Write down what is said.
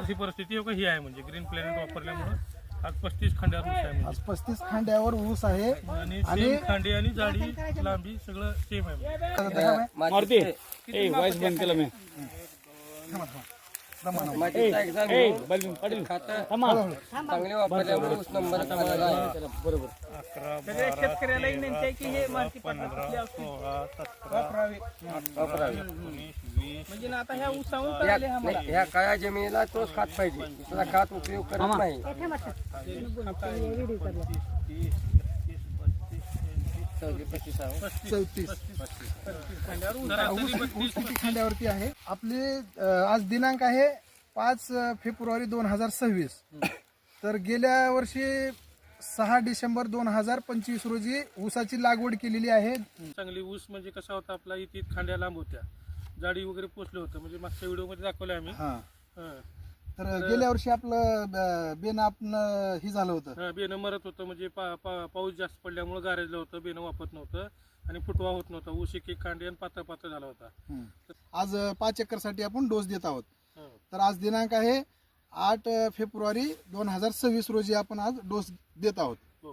अशी परिस्थिती ही आहे म्हणजे ग्रीन प्लॅनेट वापरल्यामुळे आज 35 खांड्यावर ऊस आहे आज 35 खांड्यावर ऊस आहे आणि सेम खांडी आणि जाडी लांबी सगळं सेम आहे. मारुती ए वॉइस बंद केलं मी चांगले वापरल्यामुळे ऊस नंबर बरोबर 11, सगळ्या 12, शेतकऱ्याला विनंती आहे की हे 13, मारुती 15, पाटलाची 16, 17, 18, 19, 20. म्हणजे ना आता ह्या ऊसाहून कळाले आम्हाला. ह्या काळ्या जमिनीला तोच खात पाहिजे दुसरा खात उपयोग करत नाही. 34 सरासरी ऊस किती खांड्यावरती आहे आपले आज दिनांक आहे 5 फेब्रुवारी 2026. तर गेल्या वर्षी 6 डिसेंबर 2025 रोजी ऊसाची लागवड केलेली आहे. चांगली ऊस म्हणजे कसा होता आपला इथे खांड्या लांब होत्या, जाडी वगैरे पोचलं होतं म्हणजे मागच्या व्हिडिओ मध्ये दाखवलं आम्ही. हा हं. तर गेल्या वर्षी आपलं बेन आपण हे झालं होतं. बेनं मरत होतं म्हणजे पाऊस जास्त पडल्यामुळे गारजलं होतं, बेनं वापरत नव्हतं आणि फुटवा होत नव्हता. ऊस एक खांडी आणि पातळ पातळ झाला होता. आज 5 एकरसाठी आपण डोस देत आहोत. हं. तर आज दिनांक आहे 8 फेब्रुवारी 2026 रोजी आपण आज डोस देत आहोत. हो.